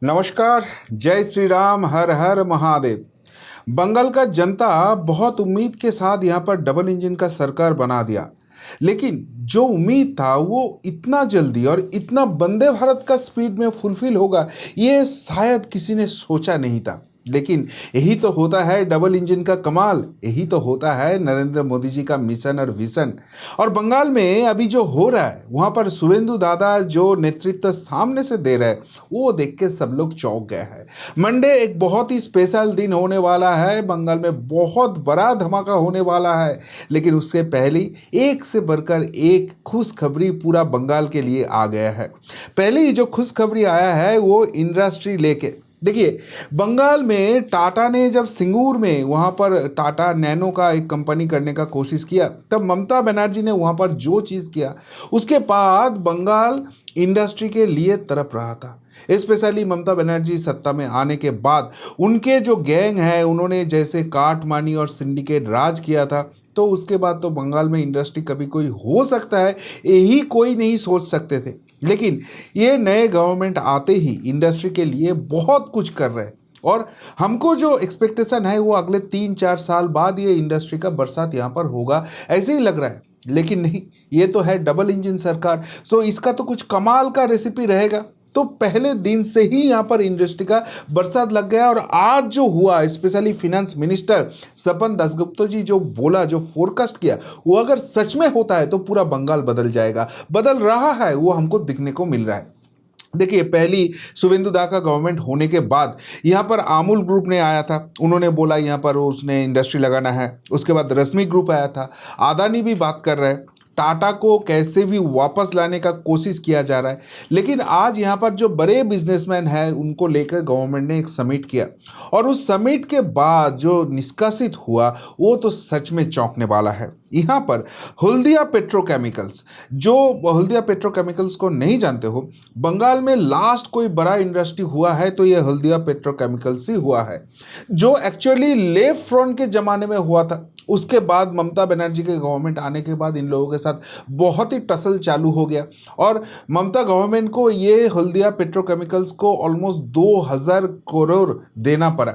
नमस्कार। जय श्री राम। हर हर महादेव। बंगाल का जनता बहुत उम्मीद के साथ यहाँ पर डबल इंजन का सरकार बना दिया, लेकिन जो उम्मीद था वो इतना जल्दी और इतना वंदे भारत का स्पीड में फुलफिल होगा ये शायद किसी ने सोचा नहीं था। लेकिन यही तो होता है डबल इंजन का कमाल, यही तो होता है नरेंद्र मोदी जी का मिशन और विजन। और बंगाल में अभी जो हो रहा है वहां पर शुभेंदु दादा जो नेतृत्व सामने से दे रहे हैं वो देख के सब लोग चौंक गए हैं। मंडे एक बहुत ही स्पेशल दिन होने वाला है, बंगाल में बहुत बड़ा धमाका होने वाला है। लेकिन उससे पहले एक से बढ़कर एक खुशखबरी पूरा बंगाल के लिए आ गया है। पहले ही जो खुशखबरी आया है वो इंडस्ट्री लेके देखिए। बंगाल में टाटा ने जब सिंगूर में वहाँ पर टाटा नैनो का एक कंपनी करने का कोशिश किया, तब ममता बनर्जी ने वहाँ पर जो चीज़ किया उसके बाद बंगाल इंडस्ट्री के लिए तड़प रहा था। स्पेशली ममता बनर्जी सत्ता में आने के बाद उनके जो गैंग है उन्होंने जैसे काट मानी और सिंडिकेट राज किया था, तो उसके बाद तो बंगाल में इंडस्ट्री कभी कोई हो सकता है यही कोई नहीं सोच सकते थे। लेकिन ये नए गवर्नमेंट आते ही इंडस्ट्री के लिए बहुत कुछ कर रहे हैं और हमको जो एक्सपेक्टेशन है वो अगले 3-4 साल बाद ये इंडस्ट्री का बरसात यहाँ पर होगा ऐसे ही लग रहा है। लेकिन नहीं, ये तो है डबल इंजन सरकार, सो इसका तो कुछ कमाल का रेसिपी रहेगा। तो पहले दिन से ही यहाँ पर इंडस्ट्री का बरसात लग गया और आज जो हुआ स्पेशली फिनेंस मिनिस्टर सपन दासगुप्ता जी जो बोला, जो फोरकास्ट किया, वो अगर सच में होता है तो पूरा बंगाल बदल जाएगा, बदल रहा है, वो हमको दिखने को मिल रहा है। देखिए, पहली शुभेंदु दा का गवर्नमेंट होने के बाद यहाँ पर आमूल ग्रुप ने आया था, उन्होंने बोला यहाँ पर उसने इंडस्ट्री लगाना है। उसके बाद रश्मि ग्रुप आया था, अदानी भी बात कर रहा है, टाटा को कैसे भी वापस लाने का कोशिश किया जा रहा है। लेकिन आज यहाँ पर जो बड़े बिजनेसमैन हैं उनको लेकर गवर्नमेंट ने एक समिट किया और उस समिट के बाद जो निष्कासित हुआ वो तो सच में चौंकने वाला है। यहाँ पर हल्दिया पेट्रोकेमिकल्स, जो हल्दिया पेट्रोकेमिकल्स को नहीं जानते हो, बंगाल में लास्ट कोई बड़ा इंडस्ट्री हुआ है तो ये हल्दिया पेट्रोकेमिकल्स ही हुआ है, जो एक्चुअली लेफ्ट फ्रंट के ज़माने में हुआ था। उसके बाद ममता बनर्जी के गवर्नमेंट आने के बाद इन लोगों के साथ बहुत ही टसल चालू हो गया और ममता गवर्नमेंट को ये हल्दिया पेट्रोकेमिकल्स को ऑलमोस्ट 2000 करोड़ देना पड़ा।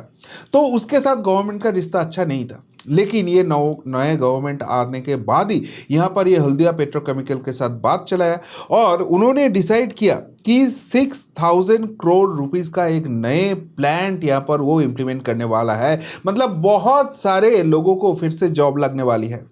तो उसके साथ गवर्नमेंट का रिश्ता अच्छा नहीं था। लेकिन ये नए गवर्नमेंट आने के बाद ही यहाँ पर ये हल्दिया पेट्रोकेमिकल के साथ बात चलाया और उन्होंने डिसाइड किया कि 6000 करोड़ रुपीस का एक नए प्लांट यहाँ पर वो इम्प्लीमेंट करने वाला है। मतलब बहुत सारे लोगों को फिर से जॉब लगने वाली है।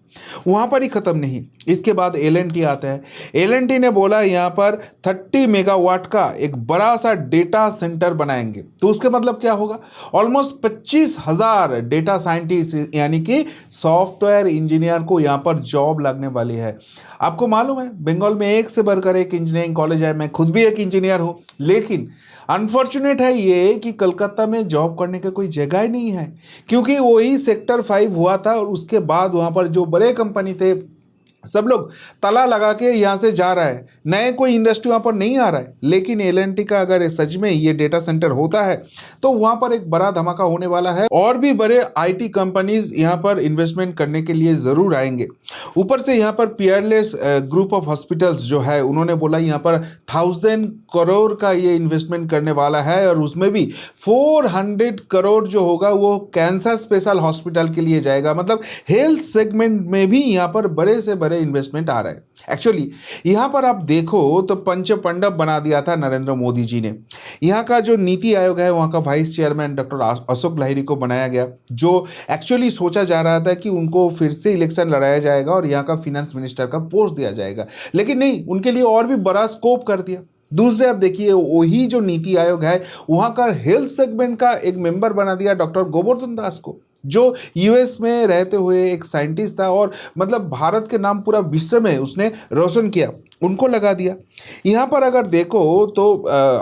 वहाँ पर ही ख़त्म नहीं, इसके बाद एल आता है। एल ने बोला यहाँ पर 30 मेगावाट का एक बड़ा सा डेटा सेंटर बनाएंगे। तो उसके मतलब क्या होगा, ऑलमोस्ट 25,000 डेटा साइंटिस्ट यानी कि सॉफ्टवेयर इंजीनियर को यहाँ पर जॉब लगने वाली है। आपको मालूम है बंगाल में एक से बढ़कर एक इंजीनियरिंग कॉलेज है, मैं खुद भी एक इंजीनियर हूँ। लेकिन अनफॉर्चुनेट है ये कि कलकत्ता में जॉब करने का कोई जगह ही नहीं है, क्योंकि वही सेक्टर 5 हुआ था और उसके बाद वहाँ पर जो बड़े कंपनी थे सब लोग ताला लगा के यहाँ से जा रहा है, नए कोई इंडस्ट्री वहाँ पर नहीं आ रहा है। लेकिन एल का अगर सच में ये डेटा सेंटर होता है तो वहाँ पर एक बड़ा धमाका होने वाला है और भी बड़े आईटी कंपनीज यहाँ पर इन्वेस्टमेंट करने के लिए ज़रूर आएंगे। ऊपर से यहाँ पर पियरलेस ग्रुप ऑफ हॉस्पिटल्स जो है उन्होंने बोला यहाँ पर 1000 करोड़ का ये इन्वेस्टमेंट करने वाला है और उसमें भी 400 करोड़ जो होगा वो कैंसर स्पेशल हॉस्पिटल के लिए जाएगा। मतलब हेल्थ सेगमेंट में भी यहाँ पर बड़े से बड़े इन्वेस्टमेंट आ रहा है। एक्चुअली यहाँ पर आप देखो तो पंच मंडप बना दिया था नरेंद्र मोदी जी ने। यहाँ का जो नीति आयोग है वहाँ का vice chairman doctor Ashok Lahiri को बनाया गया, जो एक्चुअली सोचा जा रहा था कि उनको फिर से इलेक्शन लड़ाया जाएगा और यहाँ का फिनेंस मिनिस्टर का पोस्ट दिया जाएगा। लेकिन नहीं, उनके लिए और भी बड़ा स्कोप कर दिया। दूसरे आप देखिए वही जो नीति आयोग है वहाँ का हेल्थ सेगमेंट का एक मेंबर बना दिया डॉक्टर गोवर्धन दास को, जो यूएस में रहते हुए एक साइंटिस्ट था और मतलब भारत के नाम पूरा विश्व में उसने रोशन किया, उनको लगा दिया। यहाँ पर अगर देखो तो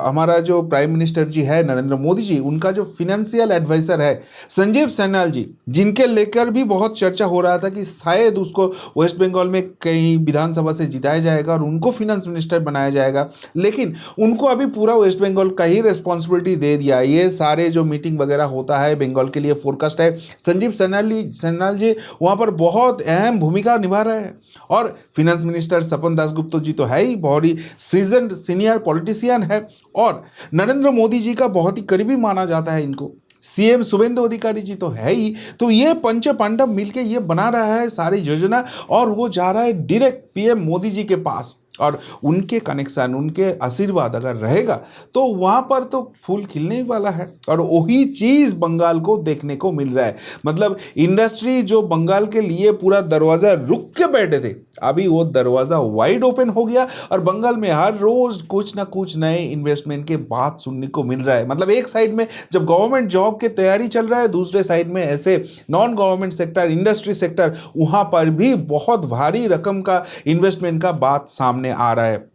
हमारा जो प्राइम मिनिस्टर जी है नरेंद्र मोदी जी, उनका जो फिनेंशियल एडवाइज़र है संजीव सैन्याल जी, जिनके लेकर भी बहुत चर्चा हो रहा था कि शायद उसको वेस्ट बंगाल में कहीं विधानसभा से जिताया जाएगा और उनको फिनेंस मिनिस्टर बनाया जाएगा। लेकिन उनको अभी पूरा वेस्ट बंगाल का ही रिस्पॉन्सिबिलिटी दे दिया। ये सारे जो मीटिंग वगैरह होता है बंगाल के लिए फोरकास्ट है, संजीव सैन्याल जी वहाँ पर बहुत अहम भूमिका निभा रहे हैं और फिनेंस मिनिस्टर सपन दासगुप्ता जी तो है ही, बहुत ही सीजन्ड सीनियर पॉलिटिशियन है और नरेंद्र मोदी जी का बहुत ही करीबी माना जाता है इनको। सीएम शुभेंदु अधिकारी जी तो है ही। तो ये पंच पांडव मिलके ये बना रहा है सारी योजना और वो जा रहा है डायरेक्ट पीएम मोदी जी के पास। और उनके कनेक्शन, उनके आशीर्वाद अगर रहेगा तो वहां पर तो फूल खिलने ही वाला है। और वही चीज बंगाल को देखने को मिल रहा है। मतलब इंडस्ट्री जो बंगाल के लिए पूरा दरवाजा रुक के बैठे थे, अभी वो दरवाजा वाइड ओपन हो गया और बंगाल में हर रोज कुछ ना कुछ नए इन्वेस्टमेंट के बात सुनने को मिल रहा है। मतलब एक साइड में जब गवर्नमेंट जॉब की तैयारी चल रहा है, दूसरे साइड में ऐसे non government sector, industry sector, वहां पर भी बहुत भारी रकम का इन्वेस्टमेंट का बात सामने आ रहा है।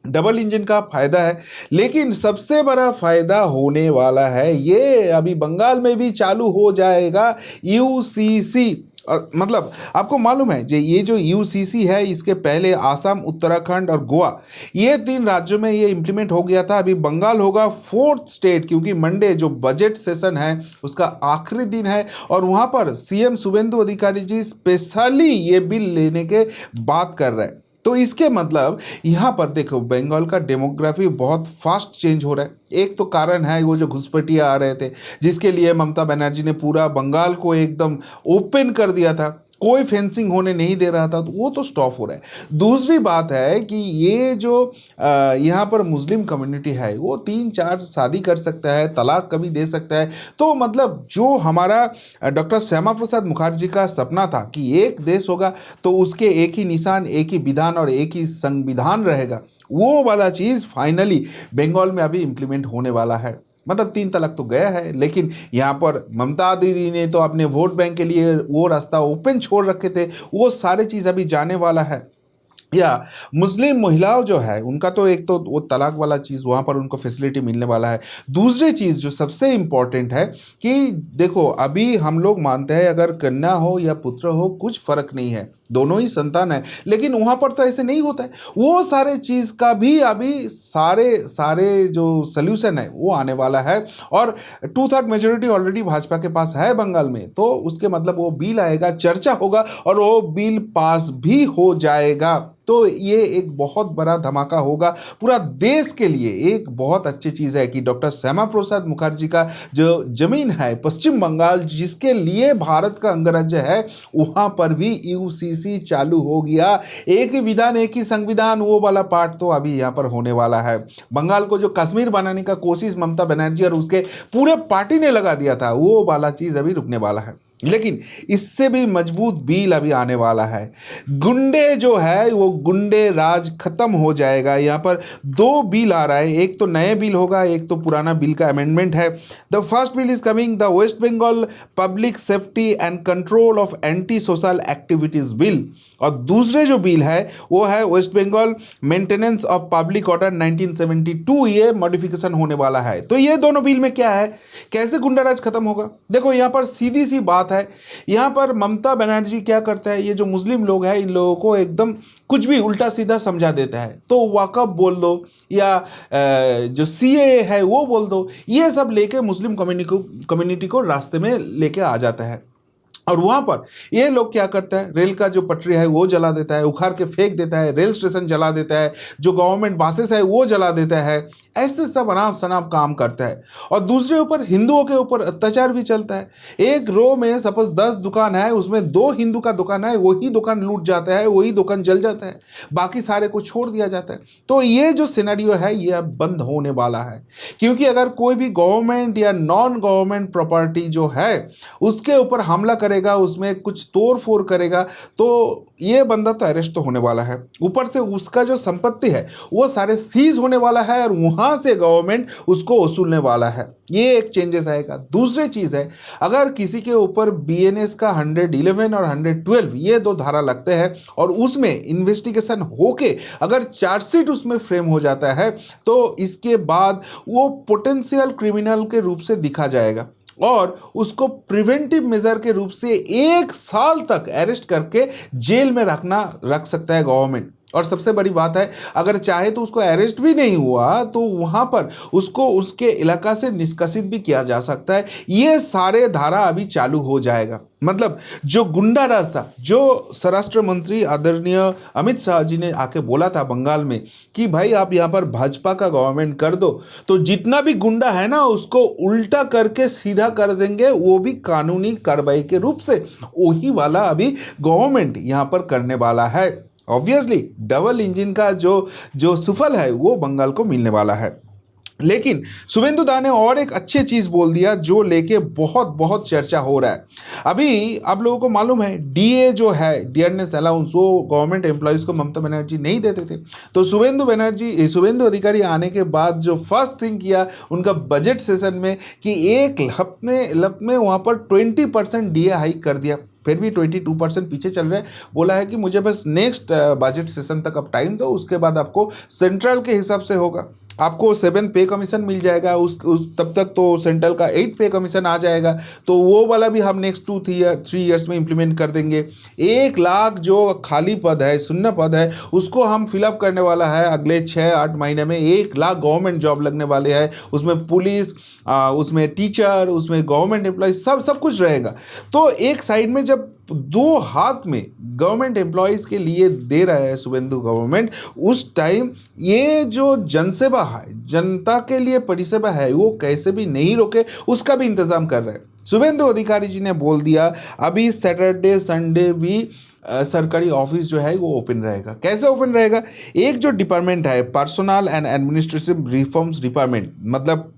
डबल इंजन का फायदा है, लेकिन सबसे बड़ा फायदा होने वाला है ये अभी बंगाल में भी चालू हो जाएगा यूसीसी। मतलब आपको मालूम है ये जो यूसीसी है, इसके पहले आसाम, उत्तराखंड और गोवा, ये 3 राज्यों में ये इंप्लीमेंट हो गया था। अभी बंगाल होगा 4th स्टेट, क्योंकि मंडे जो बजट सेशन है उसका आखिरी दिन है और वहां पर सीएम शुभेंदु अधिकारी जी स्पेशली ये बिल लेने के बात कर रहे हैं। तो इसके मतलब यहाँ पर देखो बंगाल का डेमोग्राफी बहुत फास्ट चेंज हो रहा है। एक तो कारण है वो जो घुसपैठिए आ रहे थे, जिसके लिए ममता बनर्जी ने पूरा बंगाल को एकदम ओपन कर दिया था, कोई फेंसिंग होने नहीं दे रहा था, तो वो तो स्टॉप हो रहा है। दूसरी बात है कि ये जो यहाँ पर मुस्लिम कम्युनिटी है वो 3-4 शादी कर सकता है, तलाक कभी दे सकता है। तो मतलब जो हमारा डॉक्टर श्यामा प्रसाद मुखर्जी का सपना था कि एक देश होगा तो उसके एक ही निशान, एक ही विधान और एक ही संविधान रहेगा, वो वाला चीज़ फाइनली बंगाल में अभी इम्प्लीमेंट होने वाला है। मतलब 3 तलाक तो गया है, लेकिन यहाँ पर ममता दीदी ने तो अपने वोट बैंक के लिए वो रास्ता ओपन छोड़ रखे थे, वो सारे चीज़ अभी जाने वाला है। या मुस्लिम महिलाओं जो है उनका तो एक तो वो तलाक वाला चीज़ वहाँ पर उनको फैसिलिटी मिलने वाला है। दूसरी चीज़ जो सबसे इम्पॉर्टेंट है कि देखो अभी हम लोग मानते हैं अगर कन्या हो या पुत्र हो कुछ फर्क नहीं है, दोनों ही संतान है, लेकिन वहाँ पर तो ऐसे नहीं होता है। वो सारे चीज़ का भी अभी सारे सारे जो सल्यूशन है वो आने वाला है और 2/3 मेजोरिटी ऑलरेडी भाजपा के पास है बंगाल में। तो उसके मतलब वो बिल आएगा, चर्चा होगा और वो बिल पास भी हो जाएगा। तो ये एक बहुत बड़ा धमाका होगा पूरा देश के लिए। एक बहुत अच्छी चीज़ है कि डॉक्टर श्यामा प्रसाद मुखर्जी का जो जमीन है पश्चिम बंगाल, जिसके लिए भारत का अंगराज्य है, वहाँ पर भी यूसीसी चालू हो गया। एक ही विधान, एक ही संविधान, वो वाला पार्ट तो अभी यहाँ पर होने वाला है। बंगाल को जो कश्मीर बनाने का कोशिश ममता बनर्जी और उसके पूरे पार्टी ने लगा दिया था, वो वाला चीज़ अभी रुकने वाला है। लेकिन इससे भी मजबूत बिल अभी आने वाला है। गुंडे जो है वो गुंडे राज खत्म हो जाएगा। यहाँ पर 2 बिल आ रहा है, एक तो नए बिल होगा, एक तो पुराना बिल का अमेंडमेंट है। The first bill is coming, the West Bengal public safety and control of anti social activities bill. और दूसरे जो बिल है वो है West Bengal maintenance of public order 1972, ये मॉडिफिकेशन होने वाला है। तो ये दोनों बिल में क्या है, कैसे गुंडा राज खत्म होगा? देखो यहाँ पर सीधी सी बात है, यहाँ पर ममता बनर्जी क्या करता है, ये जो मुस्लिम लोग हैं इन लोगों को एकदम कुछ भी उल्टा सीधा समझा देता है। तो वाकफ बोल दो या जो सीएए है वो बोल दो, ये सब लेके मुस्लिम कम्युनिटी को रास्ते में लेके आ जाता है। और वहाँ पर ये लोग क्या करता है, रेल का जो पटरी है वो जला देता है, उखाड़ के फेंक देता है, रेल स्टेशन जला देता है, जो गवर्नमेंट बसेस है वो जला देता है। ऐसे सब अनाप शनाप काम करता है। और दूसरे ऊपर हिंदुओं के ऊपर अत्याचार भी चलता है। एक रो में सपोज 10 दुकान है, उसमें 2 हिंदू का दुकान है, वही दुकान लूट जाता है, वही दुकान जल जाता है, बाकी सारे को छोड़ दिया जाता है। तो ये जो सिनेरियो है ये अब बंद होने वाला है, क्योंकि अगर कोई भी गवर्नमेंट या नॉन गवर्नमेंट प्रॉपर्टी जो है उसके ऊपर हमला करेगा, उसमें कुछ तोड़ फोड़ करेगा, तो ये बंदा तो अरेस्ट तो होने वाला है। ऊपर से उसका जो संपत्ति है वो सारे सीज होने वाला है और वहां से गवर्नमेंट उसको वसूलने वाला है। ये एक चेंजेस आएगा। दूसरी चीज है, अगर किसी के ऊपर बीएनएस का 111 और 112 ये 2 धारा लगते हैं और उसमें इन्वेस्टिगेशन होके अगर चार्जशीट उसमें फ्रेम हो जाता है, तो इसके बाद वो पोटेंशियल क्रिमिनल के रूप से दिखा जाएगा और उसको प्रिवेंटिव मेजर के रूप से 1 साल तक अरेस्ट करके जेल में रख सकता है गवर्नमेंट। और सबसे बड़ी बात है, अगर चाहे तो उसको अरेस्ट भी नहीं हुआ तो वहां पर उसको उसके इलाका से निष्कासित भी किया जा सकता है। ये सारे धारा अभी चालू हो जाएगा। मतलब जो गुंडा राज था, जो स्वराष्ट्र मंत्री आदरणीय अमित शाह जी ने आके बोला था बंगाल में कि भाई आप यहाँ पर भाजपा का गवर्नमेंट कर दो तो जितना भी गुंडा है ना उसको उल्टा करके सीधा कर देंगे, वो भी कानूनी कार्रवाई के रूप से। वही वाला अभी गवर्नमेंट यहाँ पर करने वाला है। ऑब्वियसली डबल इंजन का जो जो सुफल है वो बंगाल को मिलने वाला है। लेकिन शुभेंदु दा ने और एक अच्छी चीज बोल दिया जो लेके बहुत बहुत चर्चा हो रहा है। अभी आप लोगों को मालूम है डीए जो है, डियरनेस अलाउंस, वो गवर्नमेंट एम्प्लॉयज को ममता बनर्जी नहीं देते थे। तो शुभेंदु अधिकारी आने के बाद जो फर्स्ट थिंग किया उनका बजट सेशन में कि एक हफ्ते में वहां पर 20% डीए हाइक कर दिया। फिर भी 22% पीछे चल रहे हैं। बोला है कि मुझे बस नेक्स्ट बजट सेशन तक अब टाइम दो, उसके बाद आपको सेंट्रल के हिसाब से होगा। आपको 7 पे कमीशन मिल जाएगा, उस तब तक तो सेंट्रल का 8 पे कमीशन आ जाएगा। तो वो वाला भी हम नेक्स्ट 2-3 ईयर्स में इंप्लीमेंट कर देंगे। 1 लाख जो खाली पद है, शून्य पद है, उसको हम फिलअप करने वाला है अगले 6-8 महीने में। 1 लाख गवर्नमेंट जॉब लगने वाले हैं, उसमें पुलिस, उसमें टीचर, उसमें गवर्नमेंट एम्प्लॉय, सब कुछ रहेगा। तो एक साइड में जब 2 हाथ में गवर्नमेंट एम्प्लॉयज़ के लिए दे रहा है शुभेंदु गवर्नमेंट, उस टाइम ये जो जनसेवा है, जनता के लिए परिसेवा है, वो कैसे भी नहीं रोके उसका भी इंतजाम कर रहे हैं। शुभेंदु अधिकारी जी ने बोल दिया अभी सैटरडे संडे भी सरकारी ऑफिस जो है वो ओपन रहेगा। कैसे ओपन रहेगा? एक जो डिपार्टमेंट है personal and administrative reforms department, मतलब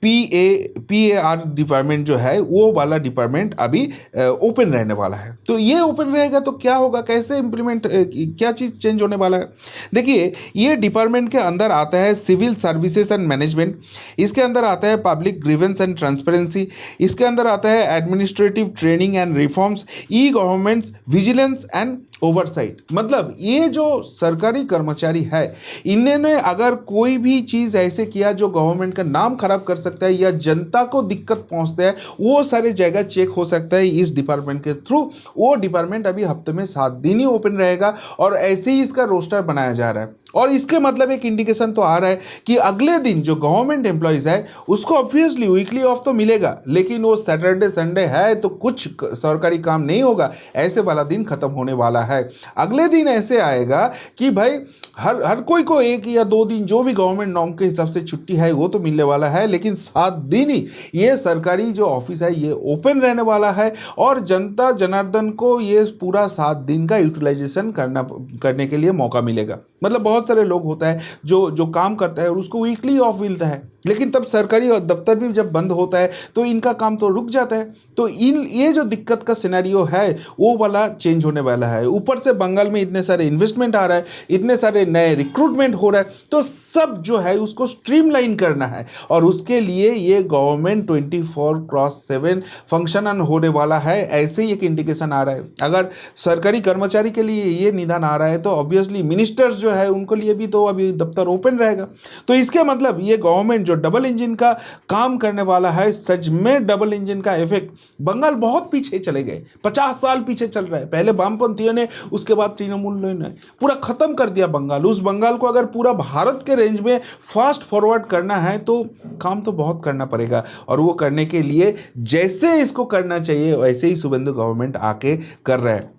PAR डिपार्टमेंट जो है वो वाला डिपार्टमेंट अभी ओपन रहने वाला है। तो ये ओपन रहेगा तो क्या होगा, कैसे इम्प्लीमेंट, क्या चीज़ चेंज होने वाला है? देखिए, ये डिपार्टमेंट के अंदर आता है सिविल सर्विसेज एंड मैनेजमेंट, इसके अंदर आता है पब्लिक ग्रीवेंस एंड ट्रांसपेरेंसी, इसके अंदर आता है administrative training and reforms, E government, vigilance and oversight. मतलब ये जो सरकारी कर्मचारी है, इन्होंने अगर कोई भी चीज़ ऐसे किया जो गवर्नमेंट का नाम खराब कर सकता है या जनता को दिक्कत पहुंचता है, वो सारे जगह चेक हो सकता है इस डिपार्टमेंट के थ्रू। वो डिपार्टमेंट अभी हफ्ते में 7 दिन ही ओपन रहेगा और ऐसे ही इसका रोस्टर बनाया जा रहा है। और इसके मतलब एक इंडिकेशन तो आ रहा है कि अगले दिन जो गवर्नमेंट एम्प्लॉयज़ है उसको ऑब्वियसली वीकली ऑफ तो मिलेगा, लेकिन वो सैटरडे संडे है तो कुछ सरकारी काम नहीं होगा, ऐसे वाला दिन खत्म होने वाला है। अगले दिन ऐसे आएगा कि भाई हर कोई को 1 या 2 दिन जो भी गवर्नमेंट नॉर्म के हिसाब से छुट्टी है वो तो मिलने वाला है, लेकिन 7 दिन ही ये सरकारी जो ऑफिस है ये ओपन रहने वाला है और जनता जनार्दन को ये पूरा 7 दिन का यूटिलाइजेशन करने के लिए मौका मिलेगा। मतलब बहुत सारे लोग होता है जो काम करता है और उसको वीकली ऑफ मिलता है, लेकिन तब सरकारी दफ्तर भी जब बंद होता है तो इनका काम तो रुक जाता है। तो ये जो दिक्कत का सिनेरियो है वो वाला चेंज होने वाला है। ऊपर से बंगाल में इतने सारे इन्वेस्टमेंट आ रहा है, इतने सारे नए रिक्रूटमेंट हो रहा है, तो सब जो है उसको स्ट्रीमलाइन करना है और उसके लिए ये गवर्नमेंट 24/7 फंक्शन होने वाला है। ऐसे ही एक इंडिकेशन आ रहा है। अगर सरकारी कर्मचारी के लिए ये निदान आ रहा है तो ऑब्वियसली मिनिस्टर्स जो है उनको लिए भी तो अभी दफ्तर ओपन रहेगा। तो इसके मतलब ये गवर्नमेंट जो डबल इंजन का काम करने वाला है, सच में डबल इंजन का इफेक्ट। बंगाल बहुत पीछे चले गए, 50 साल पीछे चल रहा है। पहले वामपंथियों ने, उसके बाद तृणमूल ने पूरा खत्म कर दिया बंगाल। उस बंगाल को अगर पूरा भारत के रेंज में फास्ट फॉरवर्ड करना है तो काम तो बहुत करना पड़ेगा, और वो करने के लिए जैसे इसको करना चाहिए वैसे ही शुभेंदु गवर्नमेंट आके कर रहा है।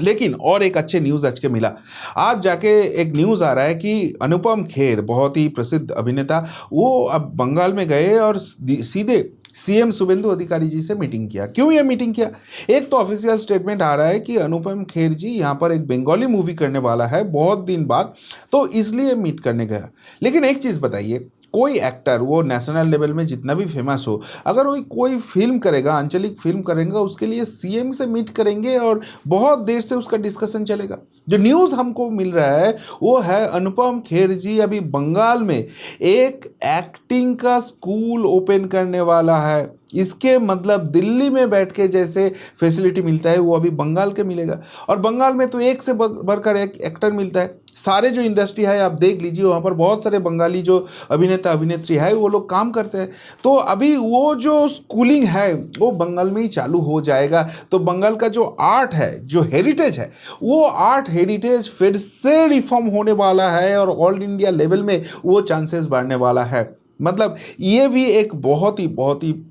लेकिन और एक अच्छे न्यूज़ आज के मिला। आज जाके एक न्यूज़ आ रहा है कि अनुपम खेर, बहुत ही प्रसिद्ध अभिनेता, वो अब बंगाल में गए और सीधे सीएम शुभेंदु अधिकारी जी से मीटिंग किया। क्यों ये मीटिंग किया? एक तो ऑफिशियल स्टेटमेंट आ रहा है कि अनुपम खेर जी यहाँ पर एक बंगाली मूवी करने वाला है बहुत दिन बाद, तो इसलिए मीट करने गया। लेकिन एक चीज़ बताइए, कोई एक्टर, वो नेशनल लेवल में जितना भी फेमस हो, अगर वो कोई फिल्म करेगा, आंचलिक फिल्म करेगा, उसके लिए सीएम से मीट करेंगे और बहुत देर से उसका डिस्कशन चलेगा। जो न्यूज़ हमको मिल रहा है वो है अनुपम खेर जी अभी बंगाल में एक एक्टिंग का स्कूल ओपन करने वाला है। इसके मतलब दिल्ली में बैठ के जैसे फैसिलिटी मिलता है वो अभी बंगाल के मिलेगा, और बंगाल में तो एक से बढ़कर एक एक्टर मिलता है। सारे जो इंडस्ट्री है आप देख लीजिए, वहाँ पर बहुत सारे बंगाली जो अभिनेता अभिनेत्री है वो लोग काम करते हैं। तो अभी वो जो स्कूलिंग है वो बंगाल में ही चालू हो जाएगा। तो बंगाल का जो आर्ट है, जो हेरिटेज है, वो आर्ट हेरिटेज फिर से रिफॉर्म होने वाला है और ऑल इंडिया लेवल में वो चांसेस बढ़ने वाला है। मतलब ये भी एक बहुत ही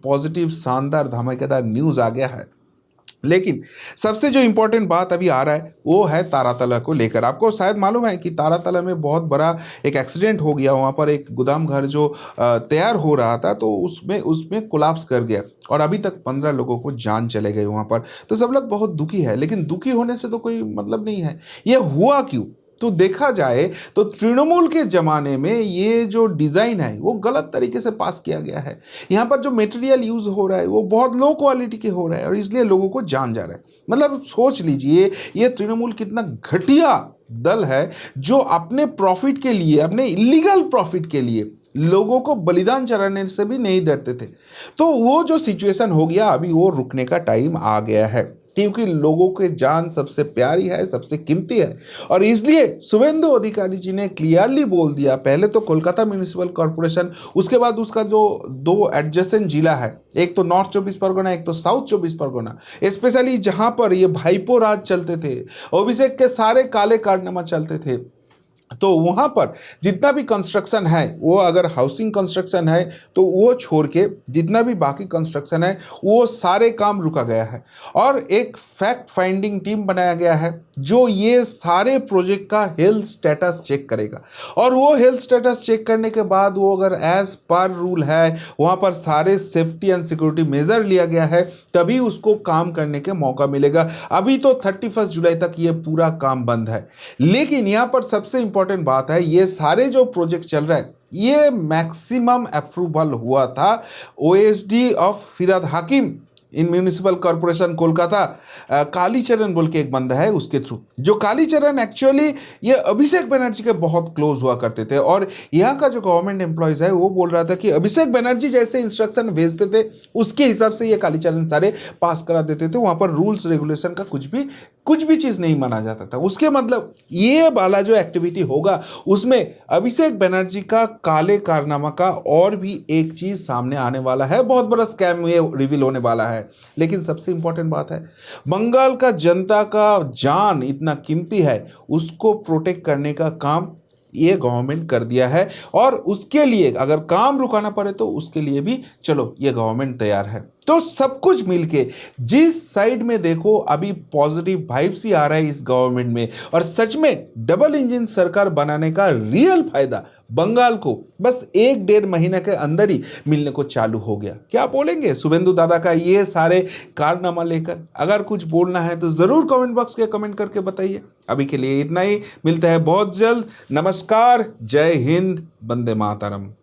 पॉजिटिव शानदार धमाकेदार न्यूज़ आ गया है। लेकिन सबसे जो इंपॉर्टेंट बात अभी आ रहा है वो है तारातला को लेकर। आपको शायद मालूम है कि तारातला में बहुत बड़ा एक एक्सीडेंट हो गया। वहाँ पर एक गोदाम घर जो तैयार हो रहा था तो उसमें कोलैप्स कर गया और अभी तक 15 लोगों को जान चले गए वहाँ पर। तो सब लोग बहुत दुखी है, लेकिन दुखी होने से तो कोई मतलब नहीं है। ये हुआ क्यों? तो देखा जाए तो तृणमूल के ज़माने में ये जो डिज़ाइन है वो गलत तरीके से पास किया गया है। यहाँ पर जो मटेरियल यूज़ हो रहा है वो बहुत लो क्वालिटी के हो रहा है और इसलिए लोगों को जान जा रहा है। मतलब सोच लीजिए ये तृणमूल कितना घटिया दल है जो अपने प्रॉफिट के लिए, अपने इलीगल प्रॉफिट के लिए लोगों को बलिदान चढ़ाने से भी नहीं डरते थे। तो वो जो सिचुएशन हो गया अभी वो रुकने का टाइम आ गया है, क्योंकि लोगों के जान सबसे प्यारी है, सबसे कीमती है। और इसलिए शुभेंदु अधिकारी जी ने क्लियरली बोल दिया, पहले तो कोलकाता म्यूनिसिपल कॉरपोरेशन, उसके बाद उसका जो दो एडजेसेंट जिला है, एक तो नॉर्थ 24 परगना, एक तो साउथ 24 परगना, स्पेशली जहां पर ये भाईपो राज चलते थे, अभिषेक के सारे काले कारनामा चलते थे, तो वहाँ पर जितना भी कंस्ट्रक्शन है, वो अगर हाउसिंग कंस्ट्रक्शन है तो वो छोड़ के जितना भी बाकी कंस्ट्रक्शन है वो सारे काम रुका गया है। और एक फैक्ट फाइंडिंग टीम बनाया गया है जो ये सारे प्रोजेक्ट का हेल्थ स्टेटस चेक करेगा। और वो हेल्थ स्टेटस चेक करने के बाद वो अगर एज पर रूल है, वहाँ पर सारे सेफ्टी एंड सिक्योरिटी मेजर लिया गया है, तभी उसको काम करने के मौका मिलेगा। अभी तो 31 जुलाई तक ये पूरा काम बंद है। लेकिन यहाँ पर सबसे इंपॉर्टेंट बात है, ये सारे जो प्रोजेक्ट चल रहा है ये मैक्सिमम अप्रूवल हुआ था ओएसडी ऑफ फिराद हाकिम इन म्यूनिसिपल कॉरपोरेशन कोलकाता, कालीचरण बोल के एक बंदा है उसके थ्रू। जो कालीचरण एक्चुअली ये अभिषेक बनर्जी के बहुत क्लोज हुआ करते थे और यहाँ का जो गवर्नमेंट एम्प्लॉयज है वो बोल रहा था कि अभिषेक बनर्जी जैसे इंस्ट्रक्शन भेजते थे उसके हिसाब से ये कालीचरण सारे पास करा देते थे। वहाँ पर रूल्स रेगुलेशन का कुछ भी चीज़ नहीं माना जाता था। उसके मतलब ये वाला जो एक्टिविटी होगा उसमें अभिषेक बनर्जी का काले कारनामा का और भी एक चीज़ सामने आने वाला है, बहुत बड़ा स्कैम ये रिवील होने वाला है। लेकिन सबसे इंपॉर्टेंट बात है, बंगाल का जनता का जान इतना कीमती है, उसको प्रोटेक्ट करने का काम ये गवर्नमेंट कर दिया है। और उसके लिए अगर काम रुकाना पड़े तो उसके लिए भी चलो ये गवर्नमेंट तैयार है। तो सब कुछ मिलके जिस साइड में देखो अभी पॉजिटिव वाइब्स ही आ रहा है इस गवर्नमेंट में, और सच में डबल इंजन सरकार बनाने का रियल फायदा बंगाल को बस 1-1.5 महीने के अंदर ही मिलने को चालू हो गया। क्या बोलेंगे शुभेंदु दादा का ये सारे कारनामा लेकर? अगर कुछ बोलना है तो जरूर कमेंट बॉक्स के कमेंट करके बताइए। अभी के लिए इतना ही, मिलता है बहुत जल्द। नमस्कार, जय हिंद, वंदे मातरम।